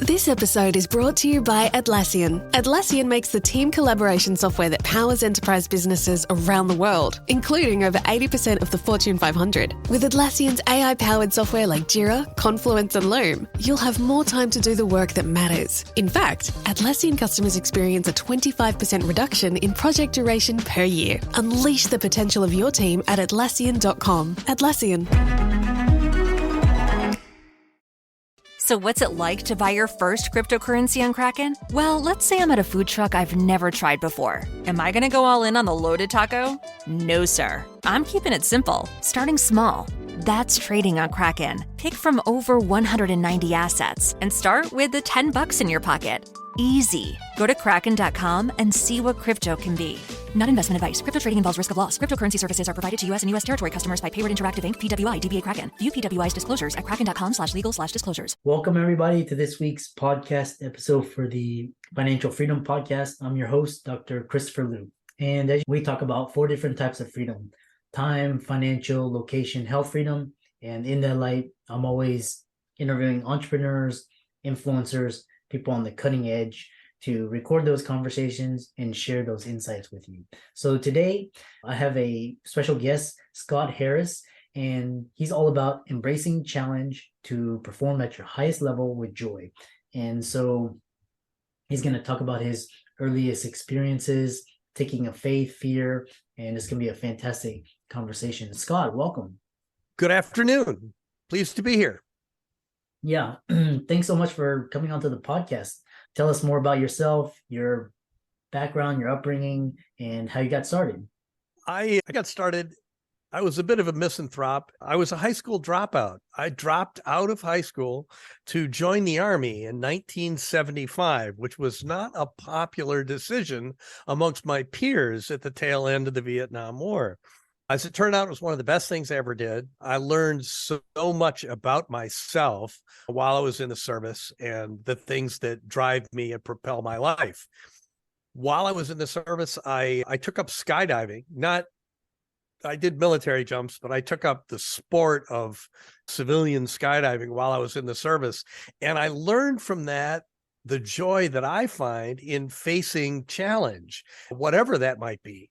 This episode is brought to you by Atlassian. Atlassian makes the team collaboration software that powers enterprise businesses around the world, including over 80% of the Fortune 500. With Atlassian's AI-powered software like Jira, Confluence, and Loom, you'll have more time to do the work that matters. In fact, Atlassian customers experience a 25% reduction in project duration per year. Unleash the potential of your team at Atlassian.com. Atlassian. So what's it like to buy your first cryptocurrency on Kraken? Well, let's say I'm at a food truck I've never tried before. Am I gonna go all in on the loaded taco? No, sir. I'm keeping it simple, starting small. That's trading on Kraken. Pick from over 190 assets and start with the $10 in your pocket. Easy. Go to kraken.com and see what crypto can be. Not investment advice. Crypto trading involves risk of loss. Cryptocurrency services are provided to U.S. and U.S. territory customers by Payward Interactive Inc., PWI, DBA Kraken. View PWI's disclosures at kraken.com/legal/disclosures. Welcome, everybody, to this week's podcast episode for the Financial Freedom Podcast. I'm your host, Dr. Christopher Liu. And as we talk about 4 different types of freedom: time, financial, location, health freedom. And in that light, I'm always interviewing entrepreneurs, influencers, people on the cutting edge to record those conversations and share those insights with you. So today I have a special guest, Scott Harris, and he's all about embracing challenge to perform at your highest level with joy. And so he's going to talk about his earliest experiences, taking a faith, fear, and it's going to be a fantastic conversation. Scott, welcome. Good afternoon. Pleased to be here. Yeah. Thanks so much for coming onto the podcast. Tell us more about yourself, your background, your upbringing, and how you got started. I got started, I was a bit of a misanthrope. I was a high school dropout. I dropped out of high school to join the Army in 1975, which was not a popular decision amongst my peers at the tail end of the Vietnam War. As it turned out, it was one of the best things I ever did. I learned so much about myself while I was in the service and the things that drive me and propel my life. While I was in the service, I took up skydiving. I did military jumps, but I took up the sport of civilian skydiving while I was in the service. And I learned from that the joy that I find in facing challenge, whatever that might be.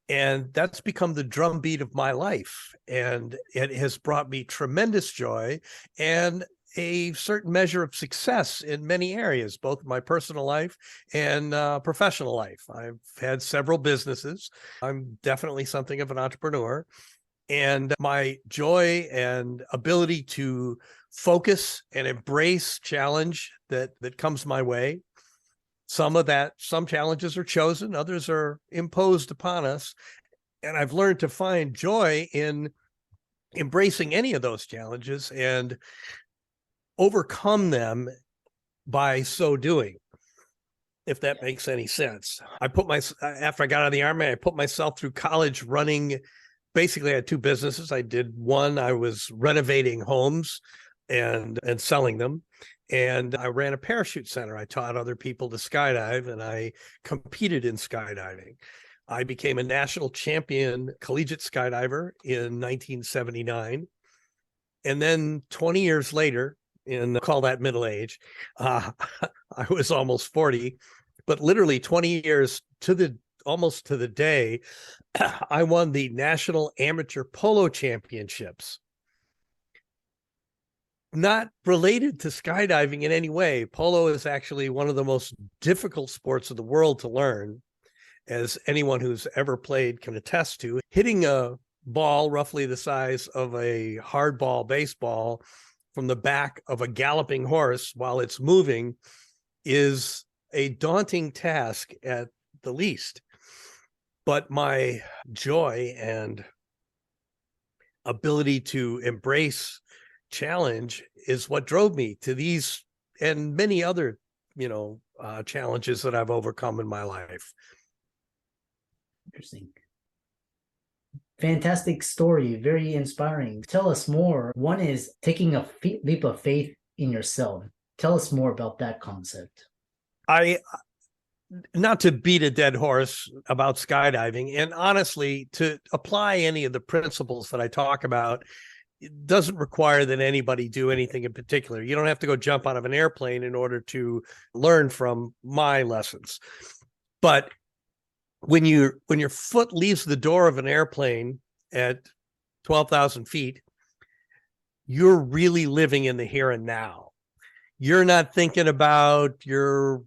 And that's become the drumbeat of my life. And it has brought me tremendous joy and a certain measure of success in many areas, both my personal life and professional life. I've had several businesses. I'm definitely something of an entrepreneur. And my joy and ability to focus and embrace challenge that comes my way. Some challenges are chosen, others are imposed upon us. And I've learned to find joy in embracing any of those challenges and overcome them by so doing, if that makes any sense. After I got out of the Army, I put myself through college running. Basically, I had 2 businesses. I did one, I was renovating homes and selling them. And I ran a parachute center. I taught other people to skydive, and I competed in skydiving. I became a national champion collegiate skydiver in 1979. And then 20 years later, call that middle age, I was almost 40, but literally 20 years almost to the day, I won the National Amateur Polo Championships. Not related to skydiving in any way. Polo is actually one of the most difficult sports of the world to learn, as anyone who's ever played can attest to. Hitting a ball roughly the size of a hardball baseball from the back of a galloping horse while it's moving is a daunting task at the least. But my joy and ability to embrace challenge is what drove me to these and many other, challenges that I've overcome in my life. Interesting. Fantastic story. Very inspiring. Tell us more. One is taking a leap of faith in yourself. Tell us more about that concept. Not to beat a dead horse about skydiving, and honestly, to apply any of the principles that I talk about it doesn't require that anybody do anything in particular. You don't have to go jump out of an airplane in order to learn from my lessons. But when your foot leaves the door of an airplane at 12,000 feet, you're really living in the here and now. You're not thinking about your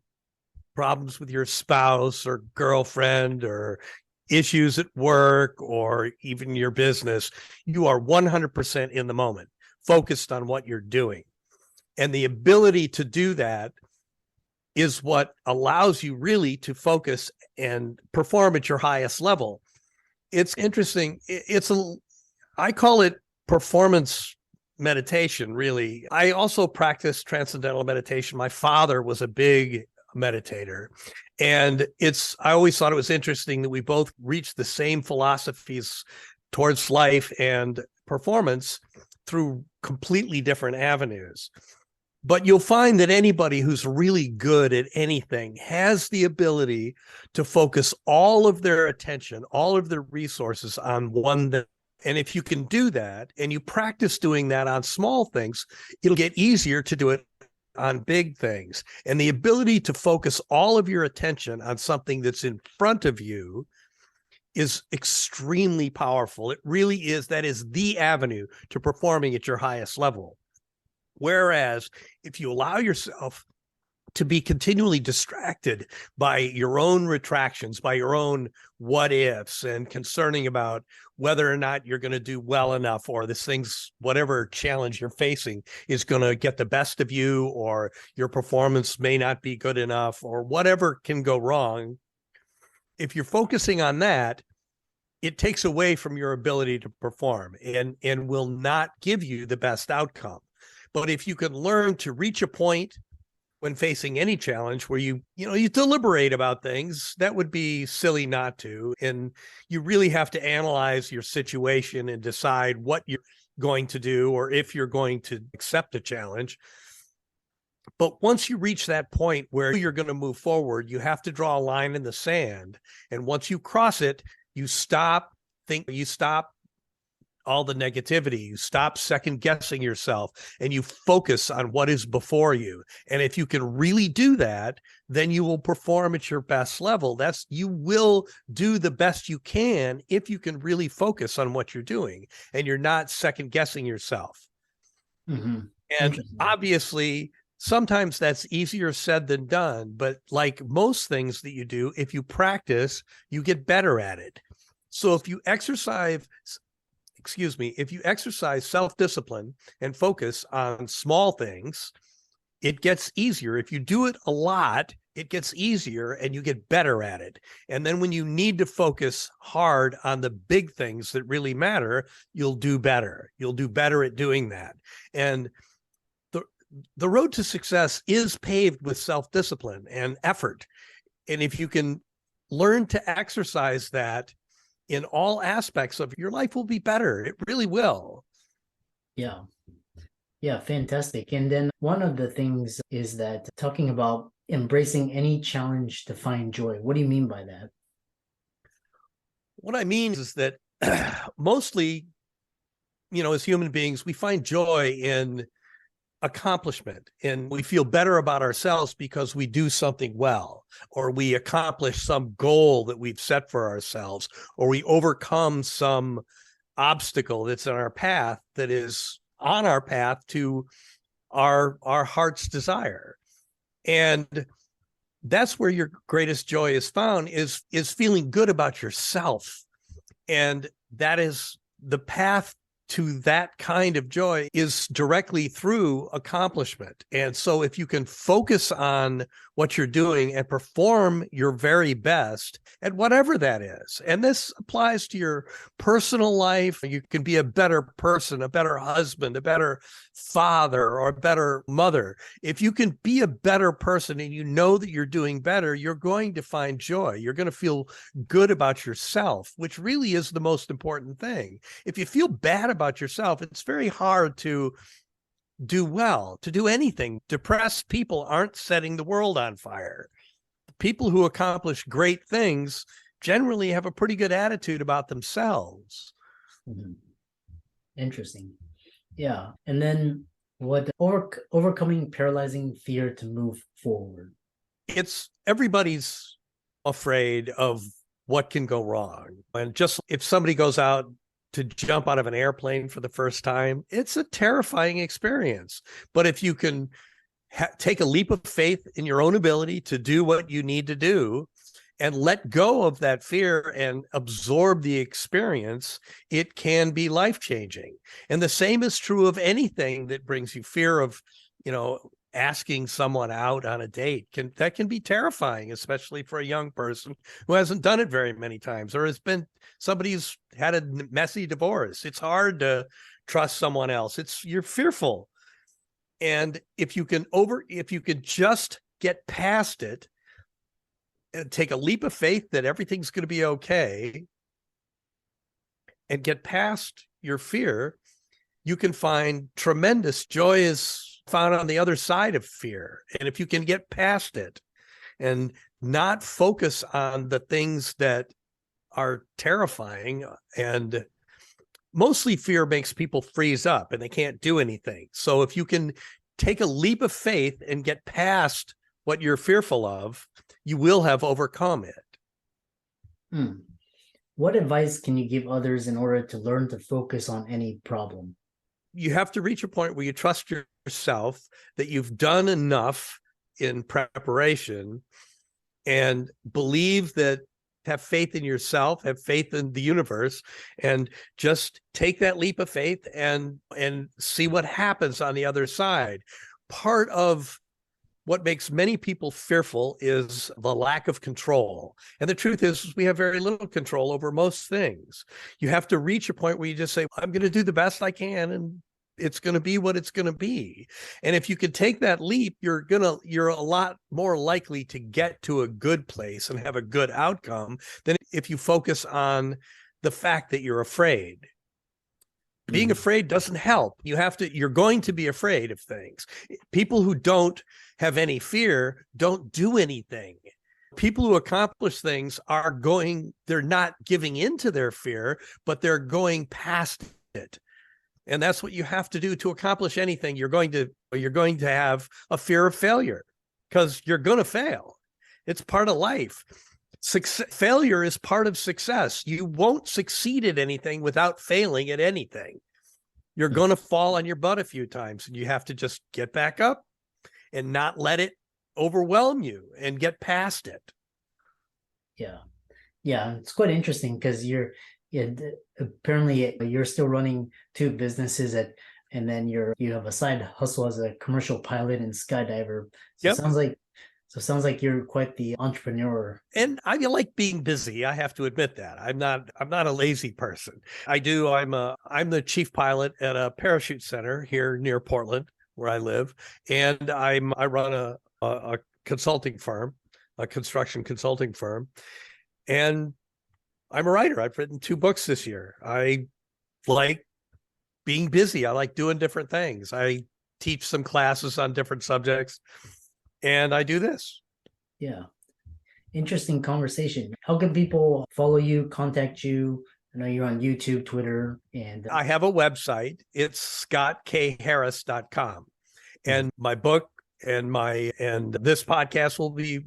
problems with your spouse or girlfriend or issues at work or even your business. You are 100% in the moment, focused on what you're doing. And the ability to do that is what allows you really to focus and perform at your highest level. It's interesting. I call it performance meditation, really. I also practice transcendental meditation. My father was a big meditator. And I always thought it was interesting that we both reached the same philosophies towards life and performance through completely different avenues. But you'll find that anybody who's really good at anything has the ability to focus all of their attention, all of their resources on one thing. And if you can do that and you practice doing that on small things, it'll get easier to do it on big things. And the ability to focus all of your attention on something that's in front of you is extremely powerful. It really is. That is the avenue to performing at your highest level. Whereas if you allow yourself to be continually distracted by your own retractions, by your own what ifs, and concerning about whether or not you're going to do well enough, or this thing's, whatever challenge you're facing is going to get the best of you, or your performance may not be good enough, or whatever can go wrong. If you're focusing on that, it takes away from your ability to perform and will not give you the best outcome. But if you can learn to reach a point when facing any challenge where you deliberate about things, that would be silly not to. And you really have to analyze your situation and decide what you're going to do, or if you're going to accept a challenge. But once you reach that point where you're going to move forward, you have to draw a line in the sand. And once you cross it, you stop all the negativity, you stop second guessing yourself, and you focus on what is before you. And if you can really do that, then you will perform at your best level. You will do the best you can if you can really focus on what you're doing and you're not second guessing yourself. Mm-hmm. And obviously, sometimes that's easier said than done, but like most things that you do, if you practice, you get better at it. So if you exercise self-discipline and focus on small things, it gets easier. If you do it a lot, it gets easier and you get better at it. And then when you need to focus hard on the big things that really matter, you'll do better. You'll do better at doing that. And the road to success is paved with self-discipline and effort. And if you can learn to exercise that in all aspects of your life, will be better. It really will. Yeah. Yeah, fantastic. And then one of the things is that talking about embracing any challenge to find joy. What do you mean by that? What I mean is that mostly, as human beings, we find joy in accomplishment, and we feel better about ourselves because we do something well, or we accomplish some goal that we've set for ourselves, or we overcome some obstacle that's in our path, that is on our path to our heart's desire. And that's where your greatest joy is found, is feeling good about yourself. And that is the path to that kind of joy, is directly through accomplishment. And so if you can focus on what you're doing and perform your very best at whatever that is, and this applies to your personal life, you can be a better person, a better husband, a better father, or a better mother. If you can be a better person and you know that you're doing better, you're going to find joy. You're going to feel good about yourself, which really is the most important thing. If you feel bad about yourself, it's very hard to do well, to do anything. Depressed people aren't setting the world on fire. People who accomplish great things generally have a pretty good attitude about themselves. Mm-hmm. Interesting. Yeah. And then what overcoming paralyzing fear to move forward? It's everybody's afraid of what can go wrong. And just if somebody goes out to jump out of an airplane for the first time, it's a terrifying experience. But if you can take a leap of faith in your own ability to do what you need to do and let go of that fear and absorb the experience, it can be life-changing. And the same is true of anything that brings you fear of, asking someone out on a date. That can be terrifying, especially for a young person who hasn't done it very many times, or has been somebody who's had a messy divorce. It's hard to trust someone else. You're fearful. And if you could just get past it and take a leap of faith that everything's going to be okay and get past your fear, you can find tremendous joy is found on the other side of fear. And if you can get past it and not focus on the things that are terrifying, and mostly fear makes people freeze up and they can't do anything. So if you can take a leap of faith and get past what you're fearful of, you will have overcome it. What advice can you give others in order to learn to focus on any problem? You have to reach a point where you trust yourself, that you've done enough in preparation, and believe that, have faith in yourself, have faith in the universe, and just take that leap of faith and see what happens on the other side. Part of what makes many people fearful is the lack of control. And the truth is, we have very little control over most things. You have to reach a point where you just say, I'm going to do the best I can, and it's going to be what it's going to be. And if you can take that leap, you're a lot more likely to get to a good place and have a good outcome than if you focus on the fact that you're afraid. Being afraid doesn't help. You're going to be afraid of things. People who don't have any fear don't do anything. People who accomplish things they're not giving into their fear, but they're going past it. And that's what you have to do to accomplish anything. You're going to have a fear of failure, because you're going to fail. It's part of life. Failure is part of success. You won't succeed at anything without failing at anything. You're going to fall on your butt a few times, and you have to just get back up and not let it overwhelm you and get past it. Yeah, it's quite interesting because apparently you're still running two businesses and then you have a side hustle as a commercial pilot and skydiver. So Yep. it sounds like you're quite the entrepreneur. And I like being busy. I have to admit that. I'm not a lazy person. I'm the chief pilot at a parachute center here near Portland, where I live. And I run a consulting firm, a construction consulting firm. And I'm a writer. I've written 2 books this year. I like being busy. I like doing different things. I teach some classes on different subjects, and I do this. Yeah. Interesting conversation. How can people follow you, contact you? I know you're on YouTube, Twitter, and I have a website. It's scottkharris.com. And my book and this podcast will be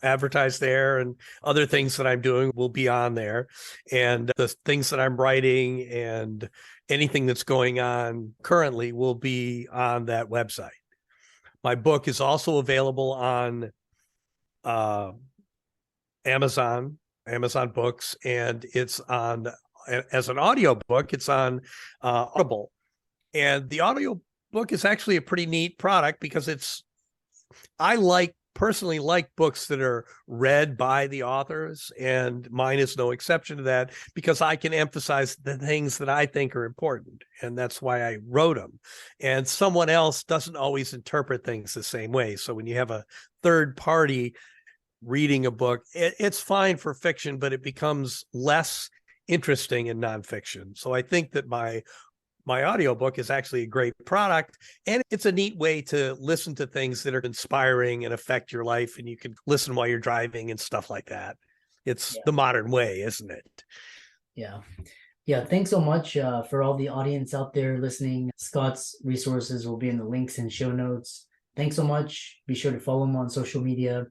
advertised there, and other things that I'm doing will be on there, and the things that I'm writing and anything that's going on currently will be on that website. My book is also available on Amazon Books, and it's on as an audio book. It's on Audible, and the audio book is actually a pretty neat product because I personally like books that are read by the authors, and mine is no exception to that, because I can emphasize the things that I think are important, and that's why I wrote them. And someone else doesn't always interpret things the same way. So when you have a third party reading a book, it's fine for fiction, but it becomes less interesting in nonfiction. So I think that my audiobook is actually a great product, and it's a neat way to listen to things that are inspiring and affect your life, and you can listen while you're driving and stuff like that. It's the modern way, isn't it? Yeah. Yeah, thanks so much for all the audience out there listening. Scott's resources will be in the links and show notes. Thanks so much. Be sure to follow him on social media.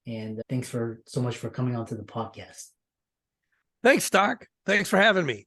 And thanks so much for coming onto the podcast. Thanks, Doc. Thanks for having me.